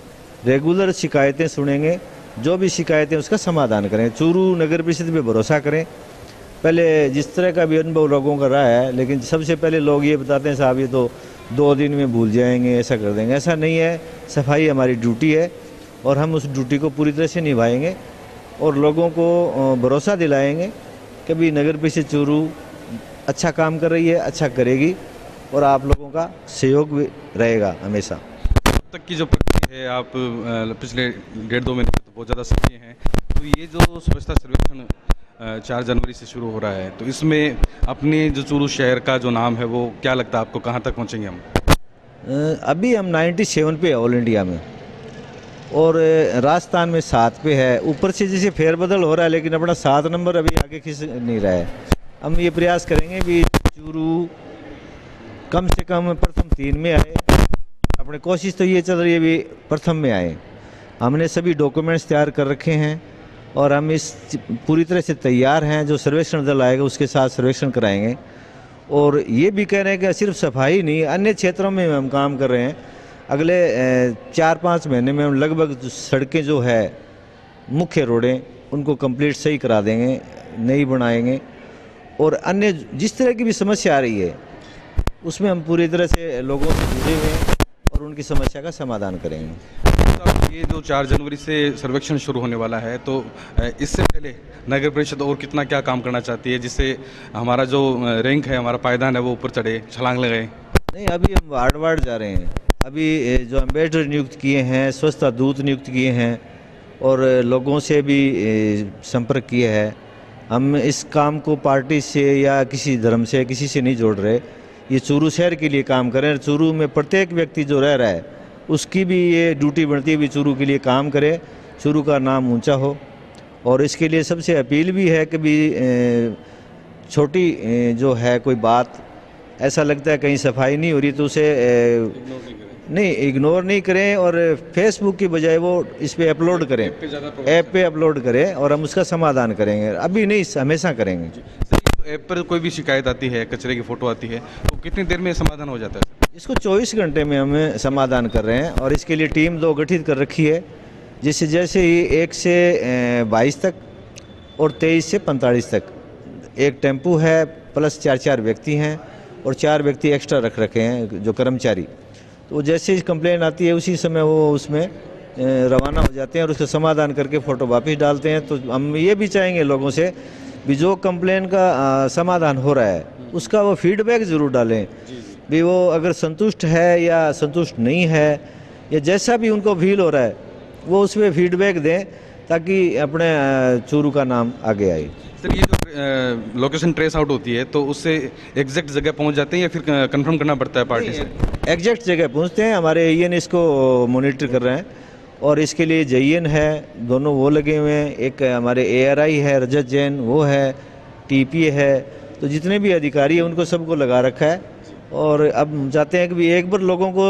रेगुलर शिकायतें सुनेंगे, जो भी शिकायतें उसका समाधान करें। चूरू नगर परिषद पे भरोसा करें। पहले जिस तरह का भी अनुभव लोगों का रहा है, लेकिन सबसे पहले लोग ये बताते हैं साहब ये तो 2 दिन में भूल जाएंगे, ऐसा कर देंगे। ऐसा नहीं है। सफाई हमारी ड्यूटी है और हम उस ड्यूटी को पूरी तरह से निभाएंगे और लोगों को भरोसा दिलाएंगे कि भी नगर परिषद चूरू अच्छा काम कर रही है, अच्छा करेगी और आप लोगों का सहयोग भी रहेगा हमेशा। अब तक की जो प्रगति है, आप पिछले 1.5-2 महीने से तो बहुत ज़्यादा सक्रिय हैं, तो ये जो स्वच्छता सर्वेक्षण 4 जनवरी से शुरू हो रहा है, तो इसमें अपने जो चूरू शहर का जो नाम है वो क्या लगता है आपको, कहाँ तक पहुँचेंगे हम? अभी हम 97 पे है ऑल इंडिया में और राजस्थान में 7 पे है। ऊपर से जैसे फेरबदल हो रहा है लेकिन अपना 7 नंबर अभी आगे खिंच नहीं रहा है। हम ये प्रयास करेंगे भी चूरू कम से कम प्रथम 3 में आए। अपने कोशिश तो ये चल रही है भी प्रथम में आए। हमने सभी डॉक्यूमेंट्स तैयार कर रखे हैं और हम इस पूरी तरह से तैयार हैं। जो सर्वेक्षण दल आएगा उसके साथ सर्वेक्षण कराएंगे और ये भी कह रहे हैं कि सिर्फ सफाई नहीं, अन्य क्षेत्रों में हम काम कर रहे हैं। अगले 4-5 महीने में हम लगभग सड़कें जो है मुख्य रोडें उनको कंप्लीट सही करा देंगे, नई बनाएंगे और अन्य जिस तरह की भी समस्या आ रही है उसमें हम पूरी तरह से लोगों से जुड़े हुए हैं और उनकी समस्या का समाधान करेंगे। तो ये जो 4 जनवरी से सर्वेक्षण शुरू होने वाला है, तो इससे पहले नगर परिषद और कितना क्या काम करना चाहती है जिससे हमारा जो रैंक है, हमारा पायदान है वो ऊपर चढ़े, छलांग लगाए? नहीं, अभी हम वार्ड जा रहे हैं। अभी जो एम्बेसडर नियुक्त किए हैं, स्वच्छता दूत नियुक्त किए हैं और लोगों से भी संपर्क किए हैं। हम इस काम को पार्टी से या किसी धर्म से किसी से नहीं जोड़ रहे, ये चूरू शहर के लिए काम करें। चूरू में प्रत्येक व्यक्ति जो रह रहा है उसकी भी ये ड्यूटी बनती है भी चूरू के लिए काम करे, चूरू का नाम ऊंचा हो। और इसके लिए सबसे अपील भी है कि भी छोटी जो है कोई बात ऐसा लगता है कहीं सफाई नहीं हो रही तो उसे नहीं इग्नोर नहीं करें और फेसबुक की बजाय वो इस पे अपलोड करें, ऐप पे अपलोड करें और हम उसका समाधान करेंगे। अभी नहीं, हमेशा करेंगे। ऐप पर कोई भी शिकायत आती है, कचरे की फ़ोटो आती है, तो कितनी देर में समाधान हो जाता है? इसको 24 घंटे में हम समाधान कर रहे हैं और इसके लिए टीम 2 गठित कर रखी है, जिससे जैसे ही 1 से 22 तक और 23 से 45 तक एक टेम्पू है प्लस 4 व्यक्ति हैं और 4 व्यक्ति एक्स्ट्रा रख रखे हैं जो कर्मचारी। तो जैसे ही कंप्लेन आती है उसी समय वो उसमें रवाना हो जाते हैं और उसका समाधान करके फ़ोटो वापस डालते हैं। तो हम ये भी चाहेंगे लोगों से भी जो कंप्लेन का समाधान हो रहा है उसका वो फीडबैक ज़रूर डालें भी वो अगर संतुष्ट है या संतुष्ट नहीं है या जैसा भी उनको फील हो रहा है वो उसमें फीडबैक दें ताकि अपने चूरू का नाम आगे आए। सर, ये जो लोकेशन ट्रेस आउट होती है तो उससे एग्जैक्ट जगह पहुंच जाते हैं या फिर कंफर्म करना पड़ता है पार्टी से? एग्जैक्ट जगह पहुंचते हैं। हमारे एन इसको मॉनिटर कर रहे हैं और इसके लिए जयन है, दोनों वो लगे हुए हैं। एक हमारे ARI है रजत जैन, वो है TPA है। तो जितने भी अधिकारी हैं उनको सबको लगा रखा है और अब हम चाहते हैं कि भी एक बार लोगों को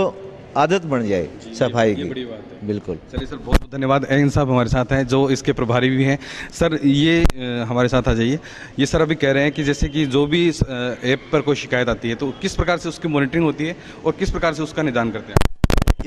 आदत बन जाए सफाई की। बड़ी बात है। बिल्कुल। चलिए सर, बहुत बहुत धन्यवाद। एन साहब हमारे साथ हैं जो इसके प्रभारी भी हैं। सर, ये हमारे साथ आ जाइए। ये सर अभी कह रहे हैं कि जैसे कि जो भी ऐप पर कोई शिकायत आती है तो किस प्रकार से उसकी मॉनिटरिंग होती है और किस प्रकार से उसका निदान करते हैं?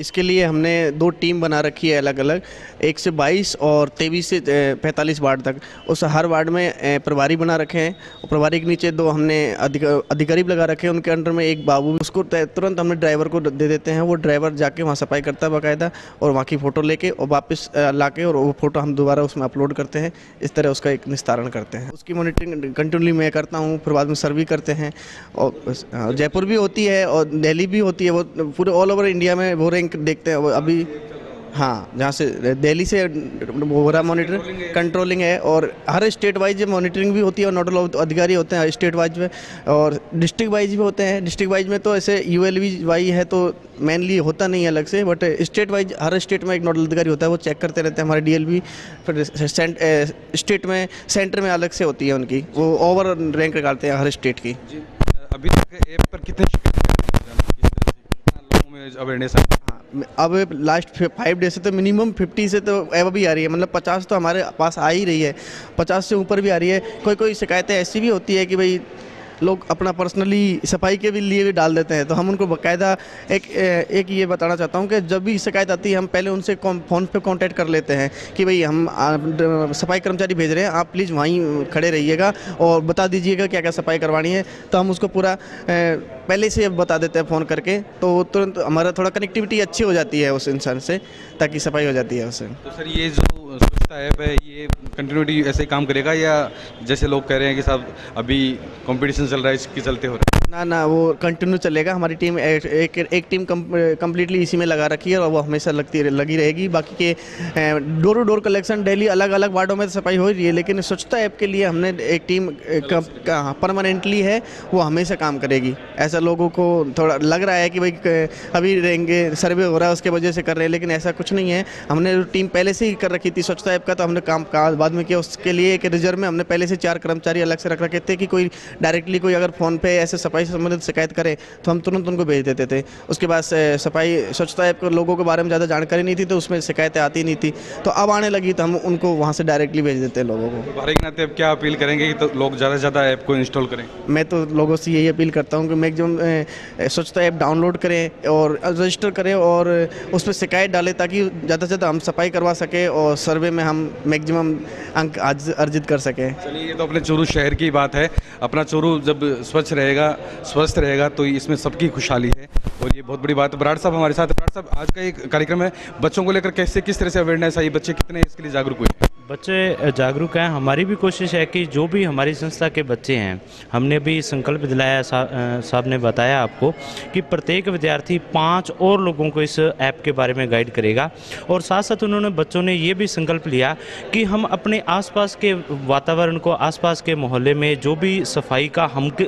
इसके लिए हमने 2 टीम बना रखी है अलग अलग, 1 से 22 और 23 से 45 वार्ड तक। उस हर वार्ड में प्रभारी बना रखे हैं और प्रभारी के नीचे 2 हमने अधिकारी लगा रखे हैं। उनके अंडर में एक बाबू, उसको तुरंत हमने ड्राइवर को दे देते हैं। वो ड्राइवर जाके वहाँ सफाई करता है बाकायदा और वहाँ की फ़ोटो लेके और वापस लाके और वो फ़ोटो हम दोबारा उसमें अपलोड करते हैं। इस तरह उसका एक निस्तारण करते हैं। उसकी मॉनिटरिंग कंटिन्यूली मैं करता हूँ, फिर बाद में सर भी करते हैं। और जयपुर भी होती है और दिल्ली भी होती है। वो पूरे ऑल ओवर इंडिया में वो रैंक देखते हैं अभी। हाँ, जहाँ से दिल्ली से हो रहा मॉनिटरिंग कंट्रोलिंग है और हर स्टेट वाइज मॉनिटरिंग भी होती है और नोडल अधिकारी होते हैं स्टेट वाइज में और डिस्ट्रिक्ट वाइज भी होते हैं। डिस्ट्रिक्ट वाइज में तो ऐसे ULVY है तो मेनली होता नहीं है अलग से, but state wise her state में एक नोडल अधिकारी होता है, वो चेक करते रहते हैं हमारे DLV। फिर स्टेट में सेंटर में अलग से होती है उनकी, वो ओवर रैंक निकालते हैं हर स्टेट की। अभी तक ऐप पर कितने लोगों में अवेयरनेस है? अब लास्ट 5 डेज से तो मिनिमम 50 से तो अब भी आ रही है, मतलब 50 तो हमारे पास आ ही रही है, 50 से ऊपर भी आ रही है। कोई शिकायतें ऐसी भी होती है कि भाई लोग अपना पर्सनली सफाई के भी लिए भी डाल देते हैं। तो हम उनको बाकायदा एक ये बताना चाहता हूँ कि जब भी शिकायत आती है हम पहले उनसे फ़ोन पे कांटेक्ट कर लेते हैं कि भाई हम सफाई कर्मचारी भेज रहे हैं, आप प्लीज़ वहीं खड़े रहिएगा और बता दीजिएगा क्या क्या सफाई करवानी है। तो हम उसको पूरा पहले से बता देते हैं फ़ोन करके, तो तुरंत हमारा थोड़ा कनेक्टिविटी अच्छी हो जाती है उस इंसान से, ताकि सफाई हो जाती है उससे। तो सर ये जो स्वच्छता ऐप है ये कंटिन्यूटी ऐसे ही काम करेगा या जैसे लोग कह रहे हैं कि साहब अभी कंपटीशन चल रहा है इसके चलते हो रहा है? ना वो कंटिन्यू चलेगा। हमारी टीम एक टीम कम्प्लीटली इसी में लगा रखी है और वो हमेशा लगी रहेगी। बाकी के door to door collection daily अलग अलग वार्डों में सफाई हो रही है, लेकिन स्वच्छता ऐप के लिए हमने एक टीम परमानेंटली है, वो हमेशा काम करेगी। ऐसा लोगों को थोड़ा लग रहा है कि भाई अभी रहेंगे, सर्वे हो रहा है उसके वजह से कर रहे हैं, लेकिन ऐसा कुछ नहीं है। हमने टीम पहले से ही कर रखी थी स्वच्छता ऐप का, तो हमने काम बाद में किया। उसके लिए एक रिजर्व में हमने पहले से 4 कर्मचारी अलग से रख रखे थे कि कोई डायरेक्टली कोई अगर फ़ोन पे ऐसे सफाई से संबंधित शिकायत करे तो हम तुरंत उनको भेज देते थे। उसके बाद सफाई स्वच्छता ऐप को लोगों के बारे में ज़्यादा जानकारी नहीं थी, तो उसमें शिकायतें आती नहीं थी। तो अब आने लगी तो हम उनको वहाँ से डायरेक्टली भेज देते हैं लोगों को। भारी के नाते अब क्या अपील करेंगे कि तो लोग ज़्यादा से ज़्यादा ऐप को इंस्टॉल करें? मैं तो लोगों से यही अपील करता हूँ कि मैक्सिमम स्वच्छता ऐप डाउनलोड करें और रजिस्टर करें और उसमें शिकायत डालें, ताकि ज़्यादा से ज़्यादा हम सफाई करवा सकें और सर्वे में हम मैक्सिमम अंक अर्जित कर सकें। चलिए, ये तो अपने चूरू शहर की बात है। अपना चूरू जब स्वच्छ रहेगा, स्वस्थ रहेगा, तो इसमें सबकी खुशहाली है और ये बहुत बड़ी बात है। बराड़ साहब हमारे साथ। बराड़ साहब, आज का एक कार्यक्रम है, बच्चों को लेकर किस तरह से अवेयरनेस आई? बच्चे कितने इसके लिए जागरूक हुए? बच्चे जागरूक हैं। हमारी भी कोशिश है कि जो भी हमारी संस्था के बच्चे हैं, हमने भी संकल्प दिलाया, साहब ने बताया आपको कि प्रत्येक विद्यार्थी 5 और लोगों को इस ऐप के बारे में गाइड करेगा। और साथ साथ उन्होंने बच्चों ने ये भी संकल्प लिया कि हम अपने आसपास के वातावरण को, आसपास के मोहल्ले में जो भी सफाई का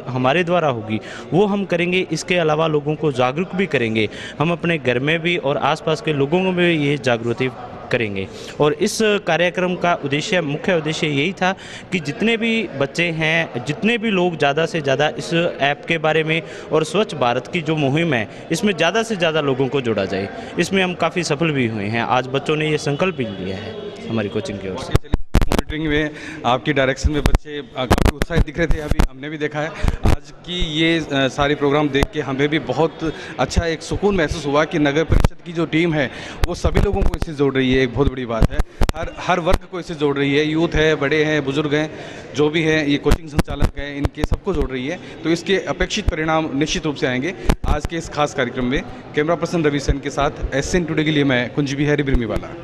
हमारे द्वारा होगी वो हम करेंगे। इसके अलावा लोगों को जागरूक भी करेंगे। हम अपने घर में भी और आसपास के लोगों में भी ये जागृति करेंगे। और इस कार्यक्रम का मुख्य उद्देश्य यही था कि जितने भी बच्चे हैं, जितने भी लोग ज़्यादा से ज़्यादा इस ऐप के बारे में और स्वच्छ भारत की जो मुहिम है इसमें ज़्यादा से ज़्यादा लोगों को जोड़ा जाए। इसमें हम काफ़ी सफल भी हुए हैं। आज बच्चों ने ये संकल्प भी लिया है हमारी कोचिंग की ओर से। मॉनिटरिंग में आपकी डायरेक्शन में बच्चे काफ़ी उत्साहित दिख रहे थे, अभी हमने भी देखा है। आज की ये सारी प्रोग्राम देख के हमें भी बहुत अच्छा एक सुकून महसूस हुआ कि नगर परिषद की जो टीम है वो सभी लोगों को इससे जोड़ रही है। एक बहुत बड़ी बात है, हर वर्ग को इससे जोड़ रही है। यूथ है, बड़े हैं, बुजुर्ग हैं, जो भी हैं, ये कोचिंग संचालक हैं, इनके सबको जोड़ रही है। तो इसके अपेक्षित परिणाम निश्चित रूप से आएंगे। आज के इस खास कार्यक्रम में कैमरा पर्सन रवि सेन के साथ SN टुडे के लिए मैं कुंज बिहारी बिरमीवाला।